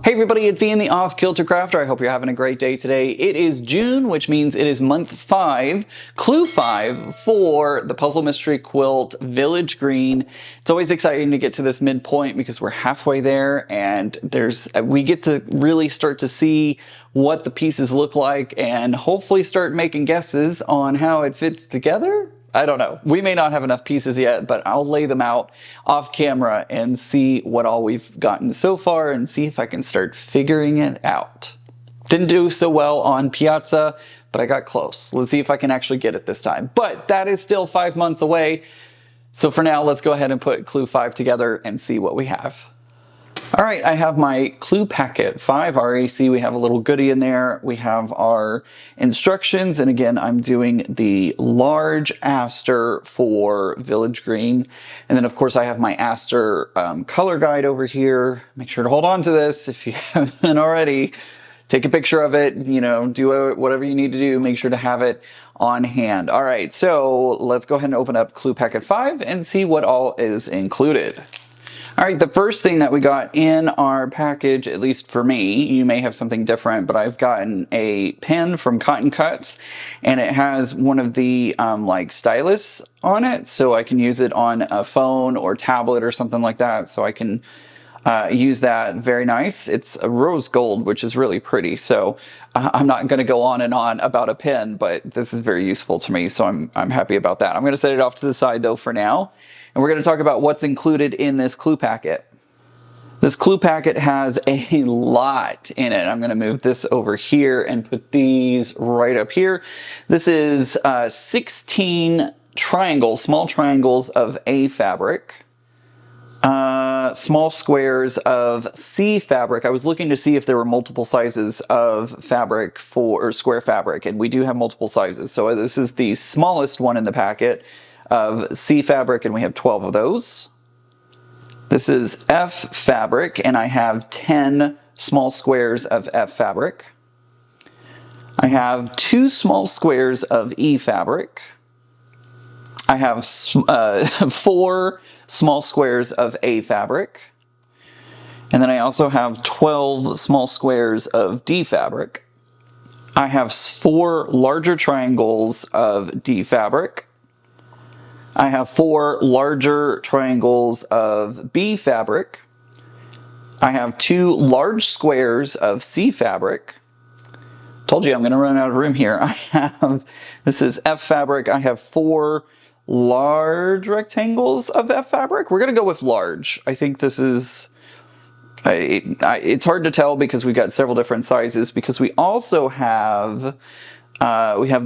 Hey everybody, it's Ian the Off Kilter Crafter. I hope you're having a great day today. It is June, which means it is month 5, clue 5 for the Puzzle Mystery Quilt Village Green. It's always exciting to get to this midpoint because we're halfway there and we get to really start to see what the pieces look like and hopefully start making guesses on how it fits together. I don't know. We may not have enough pieces yet, but I'll lay them out off camera and see what all we've gotten so far and see if I can start figuring it out. Didn't do so well on Piazza, but I got close. Let's see if I can actually get it this time. But that is still 5 months away. So for now, let's go ahead and put clue 5 together and see what we have. All right, I have my clue packet 5 RAC. We have a little goodie in there. We have our instructions. And again, I'm doing the large aster for Village Green. And then of course I have my aster color guide over here. Make sure to hold on to this if you haven't already. Take a picture of it, do whatever you need to do. Make sure to have it on hand. All right, so let's go ahead and open up clue packet 5 and see what all is included. All right, the first thing that we got in our package, at least for me, you may have something different, but I've gotten a pen from Cotton Cuts, and it has one of the like stylus on it, so I can use it on a phone or tablet or something like that, so I can use that. Very nice. It's a rose gold, which is really pretty, so I'm not going to go on and on about a pen, but this is very useful to me, so I'm happy about that. I'm going to set it off to the side though for now. And we're going to talk about what's included in this clue packet. This clue packet has a lot in it. I'm going to move this over here and put these right up here. This is 16 triangles, small triangles of A fabric, small squares of C fabric. I was looking to see if there were multiple sizes of fabric or square fabric, and we do have multiple sizes. So this is the smallest one in the packet of C fabric, and we have 12 of those. This is F fabric, and I have 10 small squares of F fabric. I have 2 small squares of E fabric. I have 4 small squares of A fabric. And then I also have 12 small squares of D fabric. I have 4 larger triangles of D fabric. I have 4 larger triangles of B fabric. I have 2 large squares of C fabric. Told you I'm going to run out of room here. This is F fabric. I have 4 large rectangles of F fabric. We're going to go with large. I think this is, it's hard to tell because we've got several different sizes, because we also have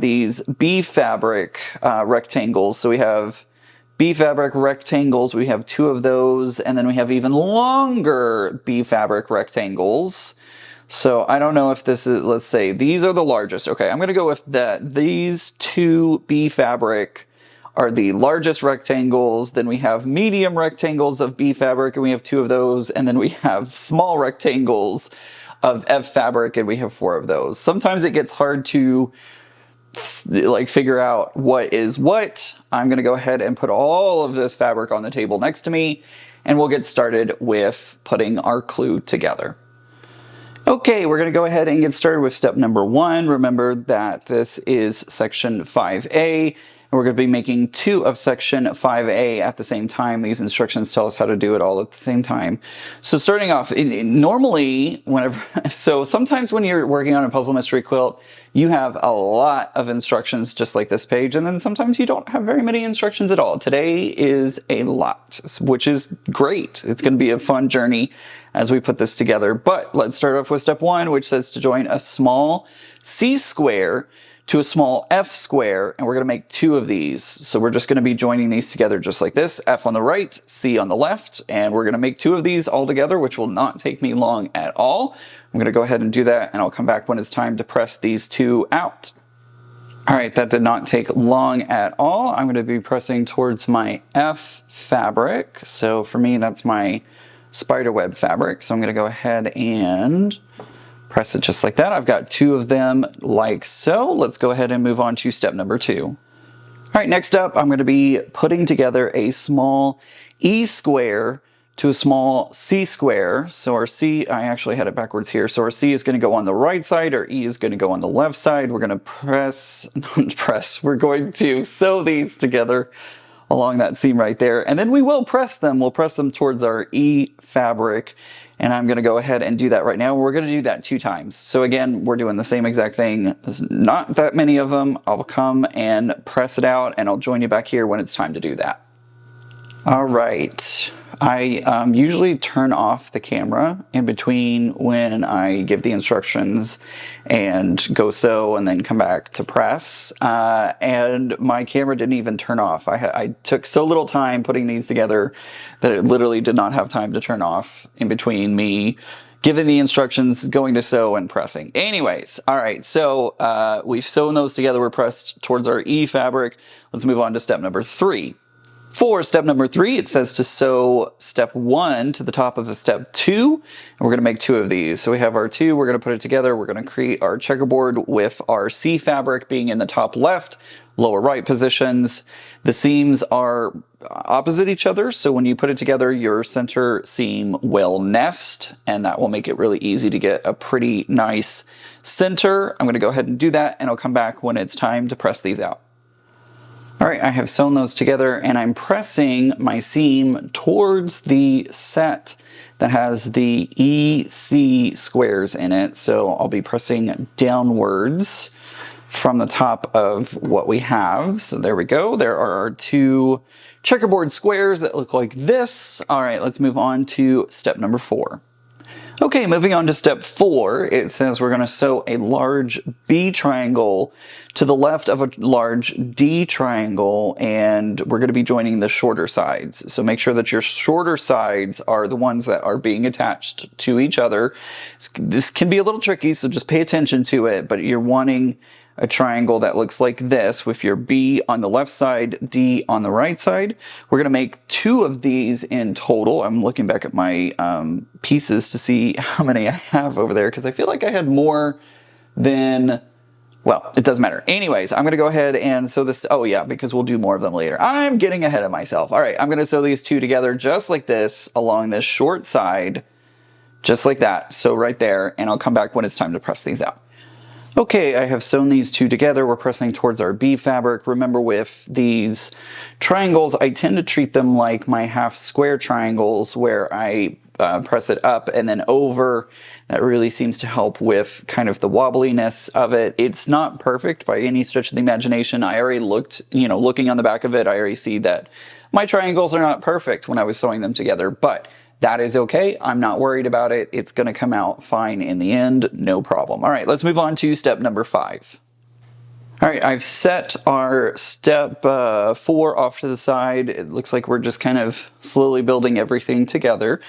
these B fabric rectangles. So we have B fabric rectangles, we have 2 of those, and then we have even longer B fabric rectangles. So I don't know if this is, let's say these are the largest. Okay, I'm gonna go with that. These 2 B fabric are the largest rectangles. Then we have medium rectangles of B fabric, and we have 2 of those, and then we have small rectangles of F fabric, and we have 4 of those. Sometimes it gets hard to like figure out what is what. I'm going to go ahead and put all of this fabric on the table next to me, and we'll get started with putting our clue together. Okay, we're going to go ahead and get started with step number 1. Remember that this is section 5A. We're going to be making 2 of section 5A at the same time. These instructions tell us how to do it all at the same time. So starting off, so sometimes when you're working on a puzzle mystery quilt, you have a lot of instructions just like this page, and then sometimes you don't have very many instructions at all. Today is a lot, which is great. It's going to be a fun journey as we put this together. But let's start off with step 1, which says to join a small C square to a small F square, and we're going to make 2 of these. So we're just going to be joining these together just like this, F on the right, C on the left, and we're going to make 2 of these all together, which will not take me long at all. I'm going to go ahead and do that, and I'll come back when it's time to press these 2 out. All right, that did not take long at all. I'm going to be pressing towards my F fabric. So for me, that's my spiderweb fabric. So I'm going to go ahead and press it just like that. I've got 2 of them like so. Let's go ahead and move on to step number 2. All right, next up, I'm going to be putting together a small E square to a small C square. So our C, I actually had it backwards here. So our C is going to go on the right side, our E is going to go on the left side. We're going to we're going to sew these together along that seam right there. And then we will press them. We'll press them towards our E fabric. And I'm going to go ahead and do that right now. We're going to do that 2 times. So again, we're doing the same exact thing. There's not that many of them. I'll come and press it out, and I'll join you back here when it's time to do that. All right. I usually turn off the camera in between when I give the instructions and go sew and then come back to press. And my camera didn't even turn off. I took so little time putting these together that it literally did not have time to turn off in between me giving the instructions, going to sew, and pressing. Anyways, all right, so we've sewn those together. We're pressed towards our E fabric. Let's move on to step number 3. For step number 3, it says to sew step 1 to the top of a step 2, and we're going to make 2 of these. So we have our 2, we're going to put it together, we're going to create our checkerboard with our C fabric being in the top left, lower right positions. The seams are opposite each other, so when you put it together, your center seam will nest, and that will make it really easy to get a pretty nice center. I'm going to go ahead and do that, and I'll come back when it's time to press these out. All right, I have sewn those together, and I'm pressing my seam towards the set that has the EC squares in it. So I'll be pressing downwards from the top of what we have. So there we go. There are our 2 checkerboard squares that look like this. All right, let's move on to step number 4. Okay, moving on to step 4, it says we're going to sew a large B triangle to the left of a large D triangle, and we're going to be joining the shorter sides. So make sure that your shorter sides are the ones that are being attached to each other. This can be a little tricky, so just pay attention to it, but you're wanting a triangle that looks like this with your B on the left side, D on the right side. We're going to make 2 of these in total. I'm looking back at my pieces to see how many I have over there because I feel like I had more than, well, it doesn't matter. Anyways, I'm going to go ahead and sew this. Oh yeah, because we'll do more of them later. I'm getting ahead of myself. All right, I'm going to sew these 2 together just like this along this short side, just like that. So right there, and I'll come back when it's time to press these out. Okay, I have sewn these 2 together. We're pressing towards our B fabric. Remember, with these triangles, I tend to treat them like my half square triangles where I press it up and then over. That really seems to help with kind of the wobbliness of it. It's not perfect by any stretch of the imagination. I already looked, looking on the back of it, I already see that my triangles are not perfect when I was sewing them together, but that is okay. I'm not worried about it. It's going to come out fine in the end. No problem. All right, let's move on to step number 5. All right, I've set our step 4 off to the side. It looks like we're just kind of slowly building everything together.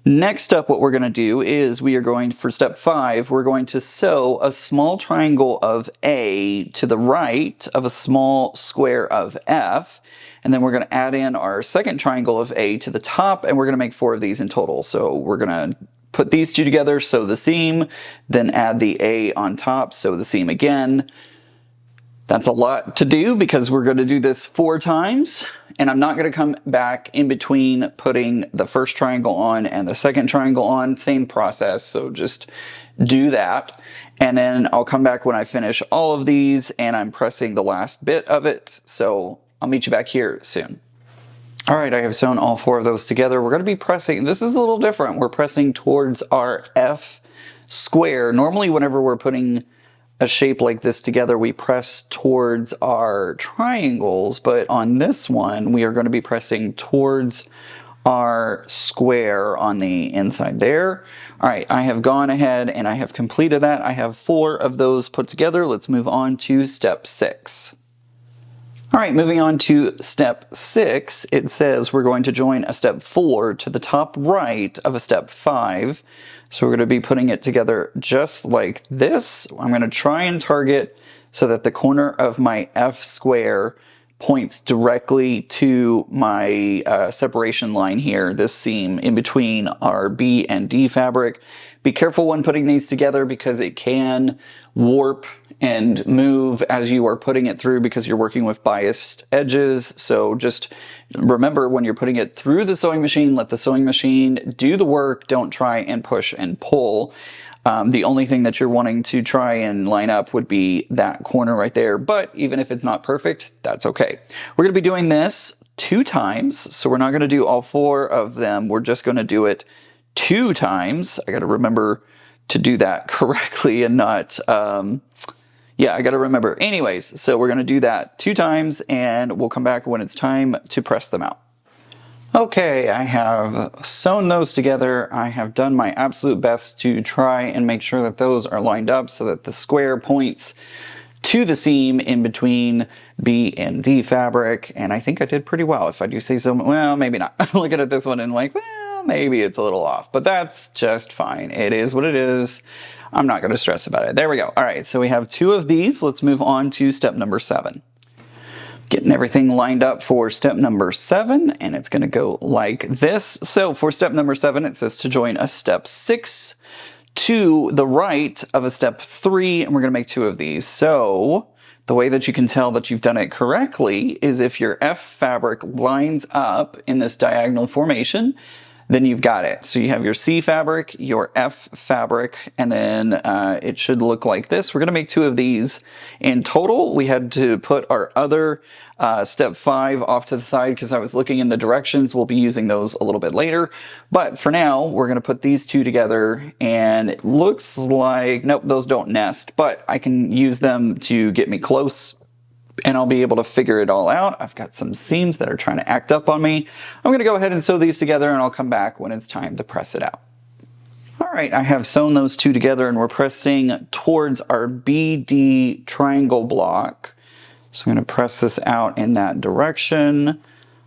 Next up, what we're going to do is we are going, for step 5, we're going to sew a small triangle of A to the right of a small square of F. And then we're going to add in our second triangle of A to the top, and we're going to make 4 of these in total. So we're going to put these 2 together, sew the seam, then add the A on top, sew the seam again. That's a lot to do because we're going to do this 4 times, and I'm not going to come back in between putting the first triangle on and the second triangle on. Same process, so just do that. And then I'll come back when I finish all of these, and I'm pressing the last bit of it. So I'll meet you back here soon. All right, I have sewn all 4 of those together. We're going to be pressing, this is a little different. We're pressing towards our F square. Normally, whenever we're putting a shape like this together, we press towards our triangles, but on this one, we are going to be pressing towards our square on the inside there. All right, I have gone ahead and I have completed that. I have 4 of those put together. Let's move on to step 6. All right, moving on to step 6, it says we're going to join a step 4 to the top right of a step 5. So we're going to be putting it together just like this. I'm going to try and target so that the corner of my F square points directly to my separation line here, this seam in between our B and D fabric. Be careful when putting these together because it can warp and move as you are putting it through because you're working with biased edges. So just remember, when you're putting it through the sewing machine, let the sewing machine do the work. Don't try and push and pull. The only thing that you're wanting to try and line up would be that corner right there. But even if it's not perfect, that's okay. We're going to be doing this 2 times. So we're not going to do all 4 of them. We're just going to do it 2 times. I got to remember to do that correctly and not, yeah, I got to remember. Anyways, so we're going to do that 2 times and we'll come back when it's time to press them out. Okay, I have sewn those together. I have done my absolute best to try and make sure that those are lined up so that the square points to the seam in between B and D fabric, and I think I did pretty well, if I do say so. Well, maybe not. I'm looking at this one and like, well, maybe it's a little off, but that's just fine. It is what it is. I'm not going to stress about it. There we go. All right, so we have 2 of these. Let's move on to step number 7. Getting everything lined up for step number 7, and it's going to go like this. So for step number 7, it says to join a step 6 to the right of a step 3, and we're going to make 2 of these. So the way that you can tell that you've done it correctly is if your F fabric lines up in this diagonal formation, then you've got it. So you have your C fabric, your F fabric, and then it should look like this. We're going to make 2 of these. In total, we had to put our other step 5 off to the side because I was looking in the directions. We'll be using those a little bit later. But for now, we're going to put these 2 together, and it looks like, nope, those don't nest, but I can use them to get me close, and I'll be able to figure it all out. I've got some seams that are trying to act up on me. I'm going to go ahead and sew these together, and I'll come back when it's time to press it out. All right, I have sewn those 2 together, and we're pressing towards our BD triangle block. So I'm going to press this out in that direction,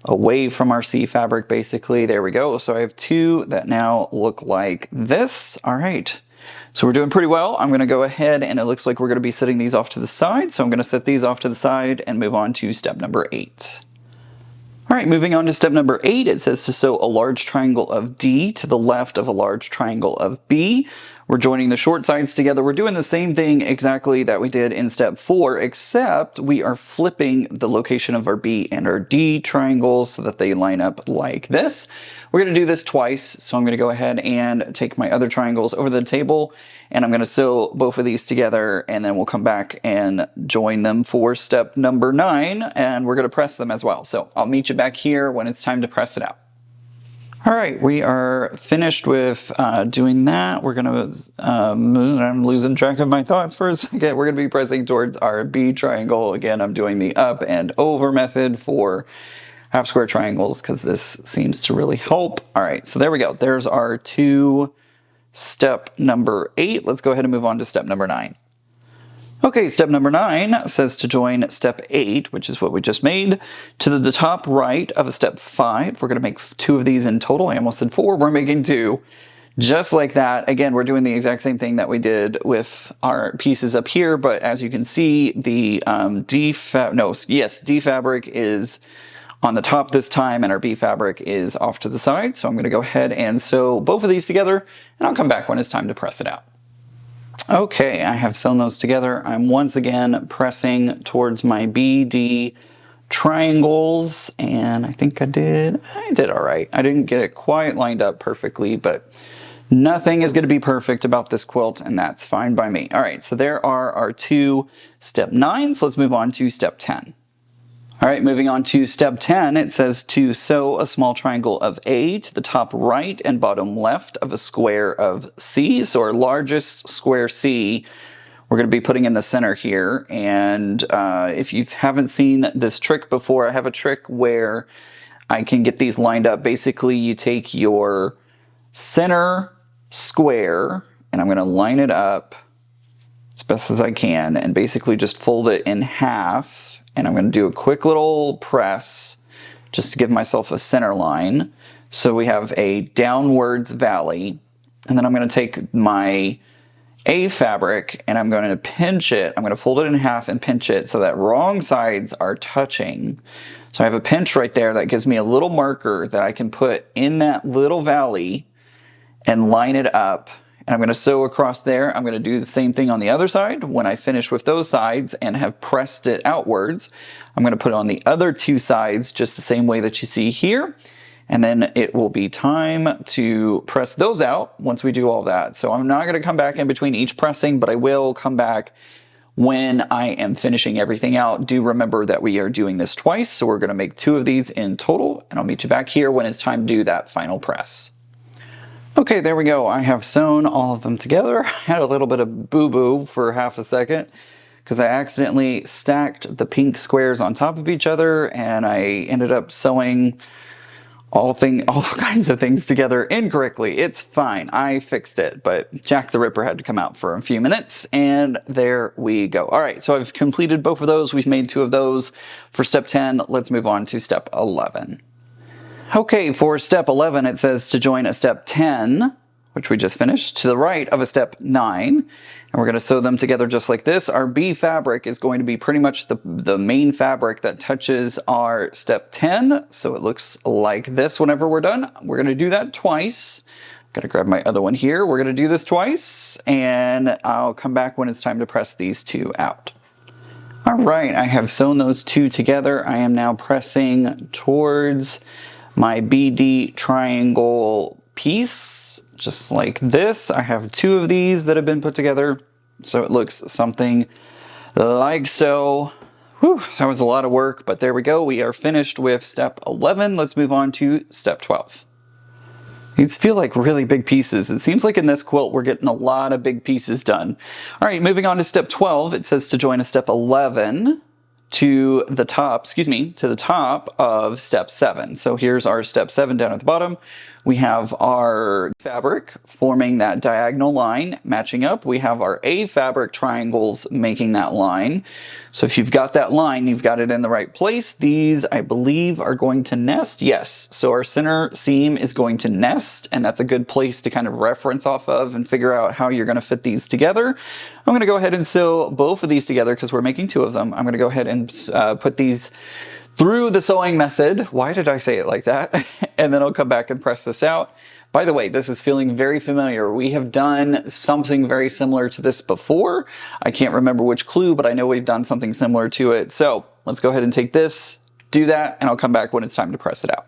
away from our C fabric, basically. There we go. So I have 2 that now look like this. All right. So we're doing pretty well. I'm going to go ahead, and it looks like we're going to be setting these off to the side. So I'm going to set these off to the side and move on to step number 8. All right, moving on to step number 8, it says to sew a large triangle of D to the left of a large triangle of B. We're joining the short sides together. We're doing the same thing exactly that we did in step 4, except we are flipping the location of our B and our D triangles so that they line up like this. We're going to do this twice, so I'm going to go ahead and take my other triangles over the table, and I'm going to sew both of these together, and then we'll come back and join them for step number 9, and we're going to press them as well. So I'll meet you back here when it's time to press it out. All right, we are finished with doing that. We're going to, I'm losing track of my thoughts for a second. We're going to be pressing towards our B triangle. Again, I'm doing the up and over method for half square triangles because this seems to really help. All right, so there we go. There's our 2 step number 8. Let's go ahead and move on to step number 9. Okay, step number 9 says to join step 8, which is what we just made, to the top right of a step 5. We're going to make 2 of these in total. I almost said 4. We're making 2. Just like that. Again, we're doing the exact same thing that we did with our pieces up here, but as you can see, the D fabric is on the top this time, and our B fabric is off to the side. So I'm going to go ahead and sew both of these together, and I'll come back when it's time to press it out. Okay, I have sewn those together. I'm once again pressing towards my BD triangles, and I think I did all right. I didn't get it quite lined up perfectly, but nothing is going to be perfect about this quilt, and that's fine by me. All right, so there are our 2 step 9s. Let's move on to step 10. All right, moving on to step 10, it says to sew a small triangle of A to the top right and bottom left of a square of C. So our largest square C, we're going to be putting in the center here. And if you haven't seen this trick before, I have a trick where I can get these lined up. Basically, you take your center square, and I'm going to line it up as best as I can, and basically just fold it in half. And I'm going to do a quick little press just to give myself a center line. So we have a downwards valley. And then I'm going to take my A fabric and I'm going to pinch it. I'm going to fold it in half and pinch it so that wrong sides are touching. So I have a pinch right there that gives me a little marker that I can put in that little valley and line it up. and I'm going to sew across there. I'm going to do the same thing on the other side. When I finish with those sides and have pressed it outwards, I'm going to put it on the other two sides just the same way that you see here. And then it will be time to press those out once we do all that. So I'm not going to come back in between each pressing, but I will come back when I am finishing everything out. Do remember that we are doing this twice, so we're going to make 2 of these in total, and I'll meet you back here when it's time to do that final press. Okay, there we go. I have sewn all of them together. I had a little bit of boo-boo for half a second because I accidentally stacked the pink squares on top of each other, and I ended up sewing all kinds of things together incorrectly. It's fine. I fixed it, but Jack the Ripper had to come out for a few minutes, and there we go. All right, so I've completed both of those. We've made 2 of those. For step 10, let's move on to step 11. Okay, for step 11, it says to join a step 10, which we just finished, to the right of a step 9. And we're going to sew them together just like this. Our B fabric is going to be pretty much the main fabric that touches our step 10. So it looks like this whenever we're done. We're going to do that twice. I'm going to grab my other one here. We're going to do this twice, and I'll come back when it's time to press these 2 out. All right, I have sewn those 2 together. I am now pressing towards my BD triangle piece, just like this. I have 2 of these that have been put together, so it looks something like so. Whew, that was a lot of work, but there we go. We are finished with step 11. Let's move on to step 12. These feel like really big pieces. It seems like in this quilt we're getting a lot of big pieces done. All right, moving on to step 12, it says to join a step 11 to the top, to the top of step 7. So here's our step 7 down at the bottom. We have our fabric forming that diagonal line, matching up. We have our A fabric triangles making that line. So if you've got that line, you've got it in the right place. These, I believe, are going to nest. Yes, so our center seam is going to nest, and that's a good place to kind of reference off of and figure out how you're going to fit these together. I'm going to go ahead and sew both of these together because we're making 2 of them. I'm going to go ahead and put these through the sewing method. Why did I say it like that? And then I'll come back and press this out. By the way, this is feeling very familiar. We have done something very similar to this before. I can't remember which clue, but I know we've done something similar to it. So let's go ahead and take this, do that, and I'll come back when it's time to press it out.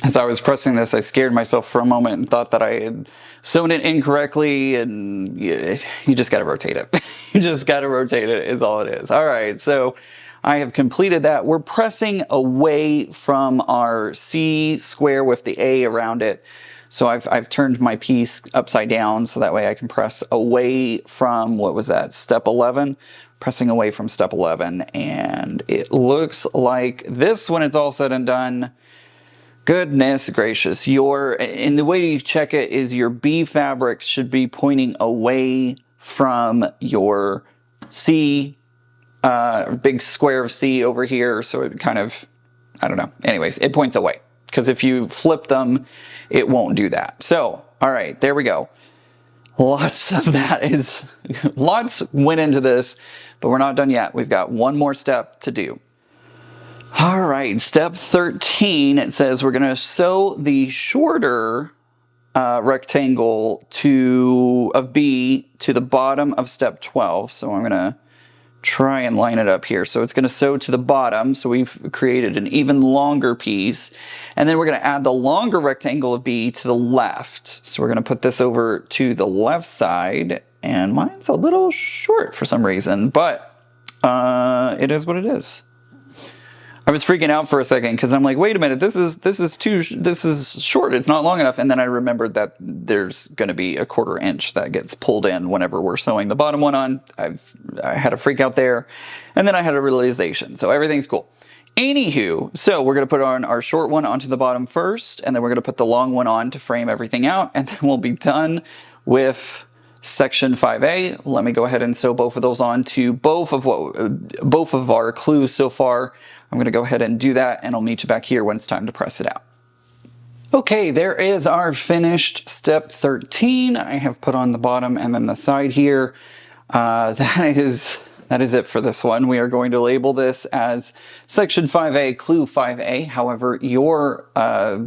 As I was pressing this, I scared myself for a moment and thought that I had sewn it incorrectly, and you just got to rotate it. You just got to rotate it is all it is. All right, so I have completed that. We're pressing away from our C square with the A around it. So I've turned my piece upside down so that way I can press away from, what was that, step 11? Pressing away from step 11. And it looks like this when it's all said and done. Goodness gracious. And the way you check it is your B fabric should be pointing away from your C, big square of C over here. So it kind of, I don't know. Anyways, it points away. Because if you flip them, it won't do that. So, all right, there we go. Lots went into this, but we're not done yet. We've got one more step to do. All right, step 13, it says we're gonna sew the shorter rectangle of B to the bottom of step 12. So I'm gonna try and line it up here. So it's going to sew to the bottom. So we've created an even longer piece. And then we're going to add the longer rectangle of B to the left. So we're going to put this over to the left side. And mine's a little short for some reason, but it is what it is. I was freaking out for a second because I'm like, wait a minute, this is short. It's not long enough. And then I remembered that there's going to be a 1/4 inch that gets pulled in whenever we're sewing the bottom one on. I had a freak out there, and then I had a realization. So everything's cool. Anywho, so we're going to put on our short one onto the bottom first, and then we're going to put the long one on to frame everything out, and then we'll be done with section 5A. Let me go ahead and sew both of those on to both of our clues so far. I'm going to go ahead and do that, and I'll meet you back here when it's time to press it out. Okay, there is our finished step 13. I have put on the bottom and then the side here. That that is it for this one. We are going to label this as Section 5A, Clue 5A. However, your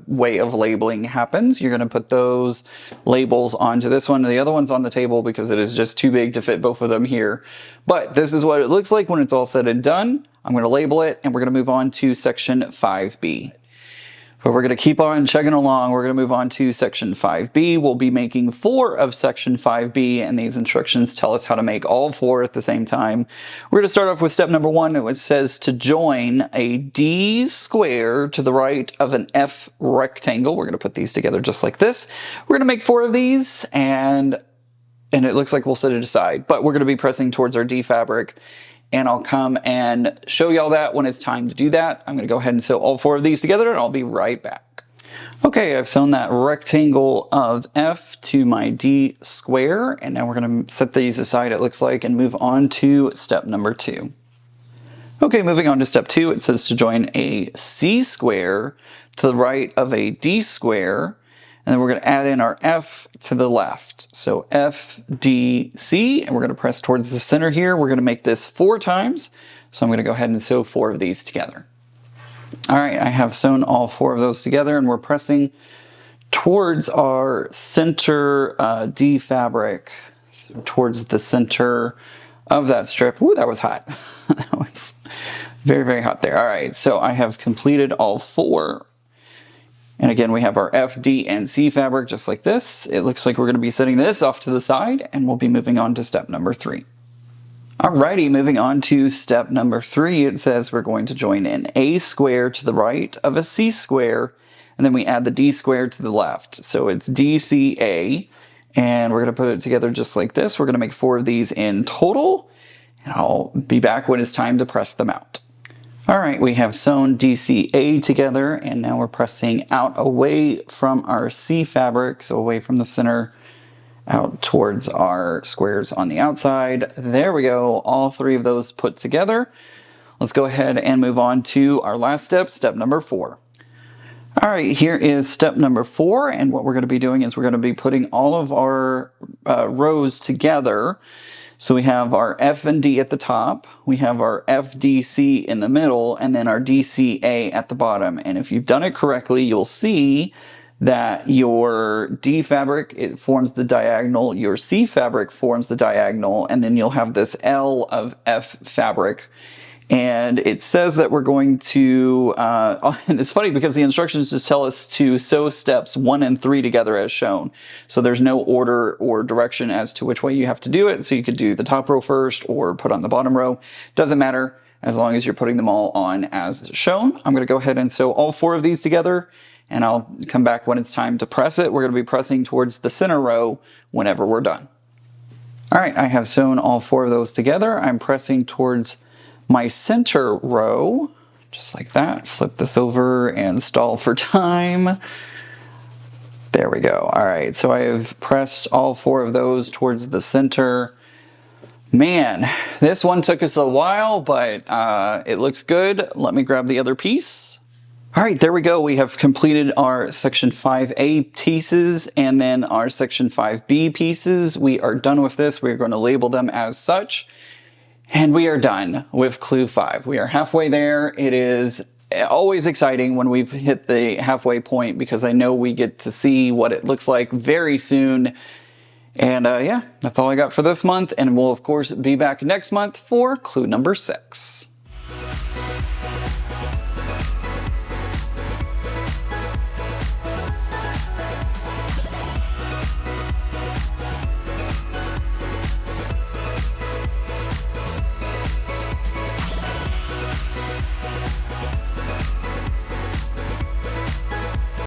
way of labeling happens. You're going to put those labels onto this one. The other one's on the table because it is just too big to fit both of them here. But this is what it looks like when it's all said and done. I'm going to label it, and we're going to move on to Section 5B. But we're going to keep on chugging along. We're going to move on to Section 5B. We'll be making 4 of Section 5B, and these instructions tell us how to make all 4 at the same time. We're going to start off with step number 1, which says to join a D square to the right of an F rectangle. We're going to put these together just like this. We're going to make 4 of these, and it looks like we'll set it aside. But we're going to be pressing towards our D fabric, and I'll come and show y'all that when it's time to do that. I'm going to go ahead and sew all 4 of these together, and I'll be right back. Okay, I've sewn that rectangle of F to my D square, and now we're going to set these aside, it looks like, and move on to step number 2. Okay, moving on to step 2, it says to join a C square to the right of a D square, and then we're going to add in our F to the left. So F, D, C, and we're going to press towards the center here. We're going to make this 4 times. So I'm going to go ahead and sew 4 of these together. All right, I have sewn all 4 of those together, and we're pressing towards our center D fabric, so towards the center of that strip. Ooh, that was hot. That was very, very hot there. All right, so I have completed all 4. And again, we have our F, D, and C fabric just like this. It looks like we're going to be setting this off to the side, and we'll be moving on to step number 3. Alrighty, moving on to step number 3, it says we're going to join an A square to the right of a C square, and then we add the D square to the left. So it's DCA, and we're going to put it together just like this. We're going to make 4 of these in total, and I'll be back when it's time to press them out. All right, we have sewn DCA together, and now we're pressing out away from our C fabric, so away from the center, out towards our squares on the outside. There we go, all 3 of those put together. Let's go ahead and move on to our last step, step number 4. All right, here is step number 4, and what we're going to be doing is we're going to be putting all of our rows together. So we have our F and D at the top, we have our FDC in the middle, and then our DCA at the bottom. And if you've done it correctly, you'll see that your D fabric, it forms the diagonal, your C fabric forms the diagonal, and then you'll have this L of F fabric. And it says that we're going to, and it's funny because the instructions just tell us to sew steps 1 and 3 together as shown. So there's no order or direction as to which way you have to do it. So you could do the top row first or put on the bottom row. Doesn't matter as long as you're putting them all on as shown. I'm going to go ahead and sew all 4 of these together, and I'll come back when it's time to press it. We're going to be pressing towards the center row whenever we're done. All right, I have sewn all 4 of those together. I'm pressing towards my center row, just like that. Flip this over and stall for time. There we go. All right, so I have pressed all 4 of those towards the center. Man, this one took us a while, but it looks good. Let me grab the other piece. All right, there we go. We have completed our Section 5A pieces and then our Section 5B pieces. We are done with this. We're going to label them as such. And we are done with Clue 5. We are halfway there. It is always exciting when we've hit the halfway point because I know we get to see what it looks like very soon. And yeah, that's all I got for this month. And we'll, of course, be back next month for Clue number 6.